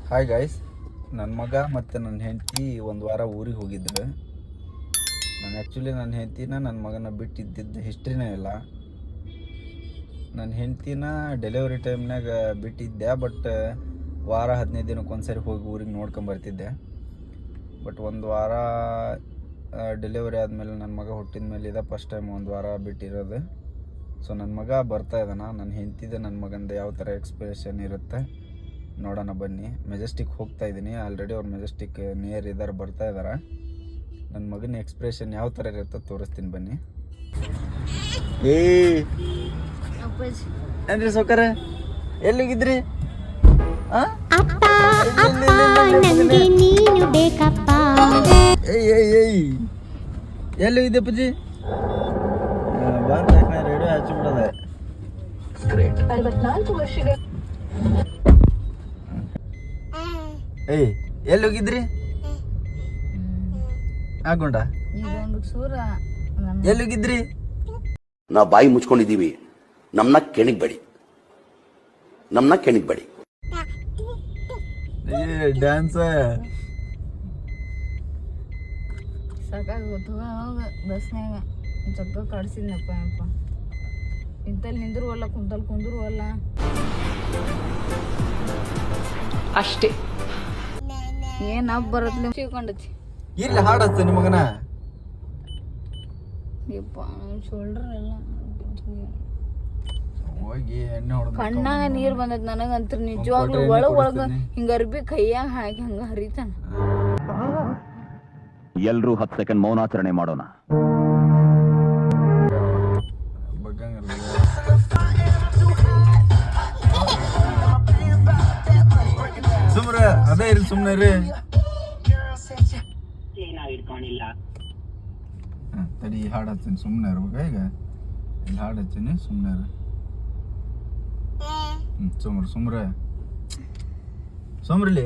Hi guys, ನನ್ನ ಮಗ ಮತ್ತು ನನ್ನ ಹೆಂಡತಿ ಒಂದು ವಾರ ಊರಿಗೆ ಹೋಗಿದ್ರು. ನಾನು ಆ್ಯಕ್ಚುಲಿ ನನ್ನ ಹೆಂಡ್ತಿನ ನನ್ನ ಮಗನ ಬಿಟ್ಟಿದ್ದಿದ್ದು ಹಿಸ್ಟ್ರಿನೇ ಇಲ್ಲ. ನನ್ನ ಹೆಂಡ್ತಿನ ಡೆಲಿವರಿ ಟೈಮ್ನಾಗ ಬಿಟ್ಟಿದ್ದೆ, ಬಟ್ ವಾರ 15 ದಿನಕ್ಕೆ ಒಂದ್ಸರಿ ಹೋಗಿ ಊರಿಗೆ ನೋಡ್ಕೊಂಬರ್ತಿದ್ದೆ. ಬಟ್ ಒಂದು ವಾರ ಡೆಲಿವರಿ ಆದಮೇಲೆ ನನ್ನ ಮಗ ಹುಟ್ಟಿದ ಮೇಲೆ ಇದೆ ಫಸ್ಟ್ ಟೈಮ್ ಒಂದು ವಾರ ಬಿಟ್ಟಿರೋದು. ಸೊ ನನ್ನ ಮಗ ಬರ್ತಾ ಇದ್ದಾನ. ನನ್ನ ಹೆಂಡ್ತಿದೆ ನನ್ನ ಮಗಂದು ಯಾವ ಥರ ಎಕ್ಸ್ಪ್ರೆಷನ್ ಇರುತ್ತೆ ನೋಡೋಣ ಬನ್ನಿ. ಮೆಜೆಸ್ಟಿಕ್ ಹೋಗ್ತಾ ಇದ್ದೀನಿ, ಆಲ್ರೆಡಿ ಅವ್ರು ಮೆಜೆಸ್ಟಿಕ್ ನಿಯರ್ ಇದ್ದಾರೆ, ಬರ್ತಾ ಇದ್ದಾರೆ. ನನ್ನ ಮಗನ ಎಕ್ಸ್ಪ್ರೆಷನ್ ಯಾವ ಥರ ಇರುತ್ತೆ ತೋರಿಸ್ತೀನಿ ಬನ್ನಿ. ಏನ್ರಿ ಸೌಕರ ಎಲ್ಲಿಗಿದ್ರಿ? ಎಲ್ಲಿದೆ ಪೂಜಿ? ರೇಡಿಯೋ ಹಚ್ಚಿಬಿಡೋದೆ. ಏಯ್ ಎಲ್ಲಿ ಹೋಗಿದ್ರಿ? ಆಗೊಂಡ ಎಲ್ಲಿ ಹೋಗಿದ್ರಿ? ನಾವು ಬಾಯಿ ಮುಚ್ಕೊಂಡಿದ್ದೀವಿ, ನಮ್ಮನ್ನ ಕೆಣಿಗ್ಬೇಡಿ. ಡ್ಯಾನ್ಸ್ ಸಾಕಾಗೋದು. ಅವಾಗ ಬಸ್ನಾಗ ಜಗ್ಗ ಕಾಡ್ಸಿದ್ನಪ್ಪ ಯಪ್ಪ. ಇಂತಲ್ಲಿ ನಿಂದ್ರುವಲ್ಲ, ಕುಂತಲ್ಲಿ ಕುಂದ್ರುವಲ್ಲ ಅಷ್ಟೇ. ಏನ್ ಹಬ್ಬ ಬರತ್ಲಿ ಸಿಕ್ಕೊಂಡತಿ. ಇರ್ಲಿ ಹಾಡತ್ತ ನಿಮ್ಮ ಮಗನ. ಯಪ್ಪ ಶೋಲ್ಡರ್ ಎಲ್ಲ ಹೋಗಿ ಎಣ್ಣೆ ಹೊಡೆದ ಕಣ್ಣಾಗ ನೀರ್ ಬಂದೈತಿ ನನಗಂತ್ರ ನಿಜವಾಗ್ಲೂ. ಒಳಗ ಹಿಂಗ ಅರ್ಬಿ ಕೈಯಾಗ ಹಾಕಿ ಹಂಗ ಹರಿತಾನ. ಎಲ್ರೂ 10 ಸೆಕೆಂಡ್ ಮೌನಾಚರಣೆ ಮಾಡೋಣ. ಸುಮ್ರ ಅದೇ ಇರ್ಲಿ, ಸುಮ್ನೆ ರೀ. ತಡಿ ಹಾಡು ಹಚ್ತೀನಿ, ಸುಮ್ಮನೆ ಇರ್ಬೇಕ. ಈಗ ಇಲ್ಲಿ ಹಾಡು ಹಚ್ತೀನಿ, ಸುಮ್ಮನೆ ಸುಮ್ರಲಿ.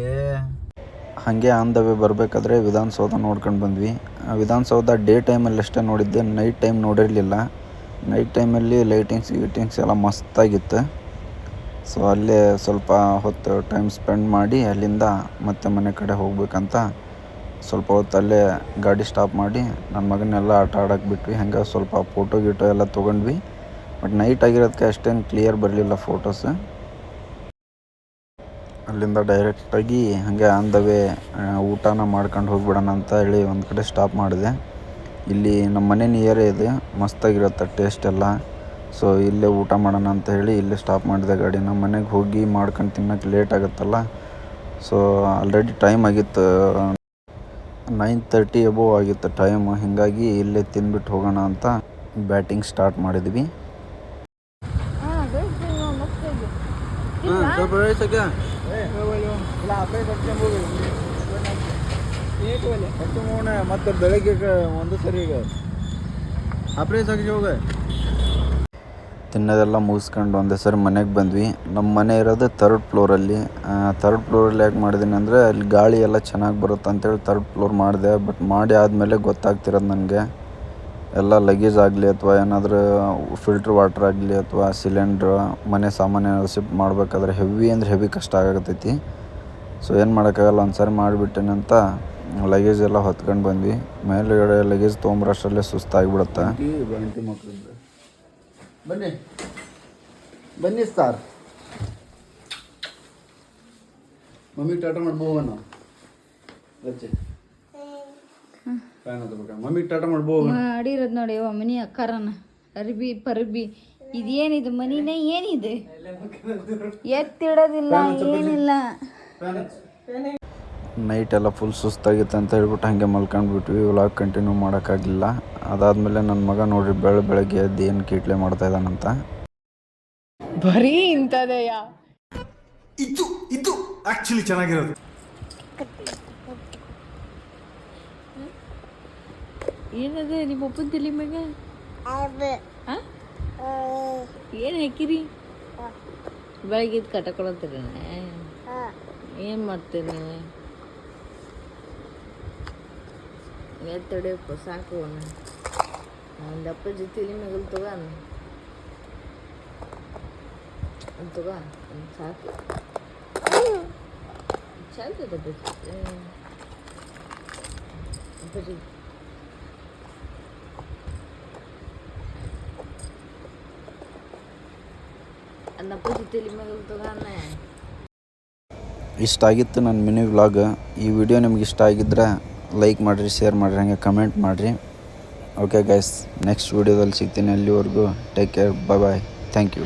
ಹಾಗೆ ಆನ್ ದ ವೇ ಬರಬೇಕಾದ್ರೆ ವಿಧಾನಸೌಧ ನೋಡ್ಕೊಂಡು ಬಂದ್ವಿ. ವಿಧಾನಸೌಧ ಡೇ ಟೈಮಲ್ಲಿ ಅಷ್ಟೇ ನೋಡಿದ್ದೆ, ನೈಟ್ ಟೈಮ್ ನೋಡಿರಲಿಲ್ಲ. ನೈಟ್ ಟೈಮಲ್ಲಿ ಲೈಟಿಂಗ್ಸ್ ಎಲ್ಲ ಮಸ್ತಾಗಿತ್ತು. ಸೊ ಅಲ್ಲೇ ಸ್ವಲ್ಪ ಹೊತ್ತು ಟೈಮ್ ಸ್ಪೆಂಡ್ ಮಾಡಿ ಅಲ್ಲಿಂದ ಮತ್ತೆ ಮನೆ ಕಡೆ ಹೋಗ್ಬೇಕಂತ ಸ್ವಲ್ಪ ಹೊತ್ತು ಅಲ್ಲೇ ಗಾಡಿ ಸ್ಟಾಪ್ ಮಾಡಿ ನನ್ನ ಮಗನ್ನೆಲ್ಲ ಆಟ ಆಡೋಕೆ ಬಿಟ್ವಿ. ಹಂಗೆ ಸ್ವಲ್ಪ ಫೋಟೋ ಎಲ್ಲ ತೊಗೊಂಡ್ವಿ. ಬಟ್ ನೈಟ್ ಆಗಿರೋದಕ್ಕೆ ಅಷ್ಟೇನು ಕ್ಲಿಯರ್ ಬರಲಿಲ್ಲ ಫೋಟೋಸ್. ಅಲ್ಲಿಂದ ಡೈರೆಕ್ಟಾಗಿ ಹಾಗೆ ಆನ್ ದ ವೇ ಊಟನ ಮಾಡ್ಕೊಂಡು ಹೋಗ್ಬಿಡೋಣ ಅಂತ ಹೇಳಿ ಒಂದು ಕಡೆ ಸ್ಟಾಪ್ ಮಾಡಿದೆ. ಇಲ್ಲಿ ನಮ್ಮ ಮನೆ ನಿಯರೇ ಇದೆ, ಮಸ್ತಾಗಿರುತ್ತೆ ಟೇಸ್ಟ್ ಎಲ್ಲ. ಸೊ ಇಲ್ಲೇ ಊಟ ಮಾಡೋಣ ಅಂತ ಹೇಳಿ ಇಲ್ಲೇ ಸ್ಟಾಪ್ ಮಾಡಿದೆ ಗಾಡಿನ. ಮನೆಗೆ ಹೋಗಿ ಮಾಡ್ಕೊಂಡು ತಿನ್ನೋಕ್ಕೆ ಲೇಟ್ ಆಗುತ್ತಲ್ಲ. ಸೊ ಆಲ್ರೆಡಿ ಟೈಮ್ ಆಗಿತ್ತು, 9:30 ಅಬೋವ್ ಆಗಿತ್ತು ಟೈಮ್. ಹೀಗಾಗಿ ಇಲ್ಲೇ ತಿಂದ್ಬಿಟ್ಟು ಹೋಗೋಣ ಅಂತ ಬ್ಯಾಟಿಂಗ್ ಸ್ಟಾರ್ಟ್ ಮಾಡಿದ್ವಿ. ಮತ್ತೆ ಬೆಳಗ್ಗೆ ಒಂದು ಸರಿ ತಿನ್ನೋದೆಲ್ಲ ಮುಗಿಸ್ಕೊಂಡು ಒಂದೇ ಸರಿ ಮನೆಗೆ ಬಂದ್ವಿ. ನಮ್ಮ ಮನೆ ಇರೋದು 3rd ಫ್ಲೋರಲ್ಲಿ. 3rd ಫ್ಲೋರಲ್ಲಿ ಯಾಕೆ ಮಾಡಿದ್ದೀನಿ ಅಂದರೆ ಅಲ್ಲಿ ಗಾಳಿ ಎಲ್ಲ ಚೆನ್ನಾಗಿ ಬರುತ್ತೆ ಅಂತೇಳಿ 3rd ಫ್ಲೋರ್ ಮಾಡಿದೆ. ಬಟ್ ಮಾಡಿ ಆದಮೇಲೆ ಗೊತ್ತಾಗ್ತಿರೋದು ನನಗೆ ಎಲ್ಲ ಲಗೇಜ್ ಆಗಲಿ ಅಥವಾ ಏನಾದರೂ ಫಿಲ್ಟ್ರ್ ವಾಟರ್ ಆಗಲಿ ಅಥವಾ ಸಿಲಿಂಡ್ರ್ ಮನೆ ಸಾಮಾನು ಶಿಫ್ಟ್ ಮಾಡಬೇಕಾದ್ರೆ ಹೆವಿ ಕಷ್ಟ ಆಗತೈತಿ. ಸೊ ಏನು ಮಾಡೋಕ್ಕಾಗಲ್ಲ, ಒಂದು ಸಾರಿ ಮಾಡಿಬಿಟ್ಟೇನಂತ ಲಗೇಜ್ ಎಲ್ಲ ಹೊತ್ಕೊಂಡು ಬಂದ್ವಿ. ಮೇಲುಗಡೆ ಲಗೇಜ್ ತೊಗೊಂಬರೋಷ್ಟರಲ್ಲೇ ಸುಸ್ತಾಗಿಬಿಡುತ್ತೆ. ಬನ್ನಿ ಸರ್, ಮಮ್ಮಿ ಟಾಟಾ ಮಾಡ್ಬೋವಣ್ಣ. ಮಮ್ಮಿ ಟಾಟಾ ಮಾಡ್ಬೋವ ಅಡಿರೋದು ನೋಡಿ ಮನಿ ಅಕ್ಕಾರನ ಅರ್ಬಿ ಪರ್ಬಿ. ಇದೇನಿದು ಮನಿನೇ ಏನಿದೆ, ಎತ್ತಿಡೋದಿಲ್ಲ ಏನಿಲ್ಲ. ನೈಟ್ ಎಲ್ಲ ಫುಲ್ ಸುಸ್ತಾಗಿತ್ತು ಅಂತ ಹೇಳ್ಬಿಟ್ಟು ಹಾಗೆ ಮಲ್ಕೊಂಡ್ಬಿಟ್ವಿ. ವ್ಲಾಗ್ ಕಂಟಿನ್ಯೂ ಮಾಡೋಕ್ಕಾಗಲಿಲ್ಲ. ಅದಾದಮೇಲೆ ನನ್ನ ಮಗ ನೋಡ್ರಿ ಬೆಳಗ್ಗೆ ಎದ್ದು ಏನು ಕೀಟ್ಲೆ ಮಾಡ್ತಾ ಇದ್ದಾನಂತ. ಬರೀ ಇಂಥದೆಯಾ? ಇದು ಆಕ್ಚುಲಿ ಚೆನ್ನಾಗಿರೋದು. ಏನದ ನಿಮ್ಮ ಒಪ್ಪನ ತಲೆ ಮ್ಯಾಗ ಏನು ಹಾಕಿರಿ? ಬೆಳಗ್ಗೆ ಕಟ್ಟಕೊಳತ್ತೀರ? ಏನು ಮಾಡ್ತೀರಿ ನೀವು? ಎತ್ತಡೆಯಪ್ಪ ಸಾಕು. ಒಂದು ಅಪ್ಪ ಜೊತೆ ಮ್ಯಾಗಲ್ ತಗೋ ಸಾಕು. चालतं डब्यात भजी अन्न भजी तेली मग तो गाणं आहे ಇಷ್ಟ ಆಗಿತ್ತು ನನ್ನ ಮಿನಿ ವ್ಲಾಗ್. ಈ ವಿಡಿಯೋ ನಿಮ್ಗೆ ಇಷ್ಟ ಆಗಿದ್ರೆ ಲೈಕ್ ಮಾಡಿರಿ, ಶೇರ್ ಮಾಡಿರಿ, ಹಾಗೆ ಕಮೆಂಟ್ ಮಾಡಿರಿ. ಓಕೆ ಗೈಸ್, ನೆಕ್ಸ್ಟ್ ವಿಡಿಯೋದಲ್ಲಿ ಸಿಗ್ತೀನಿ. ಅಲ್ಲಿವರೆಗೂ take care, bye bye, thank you.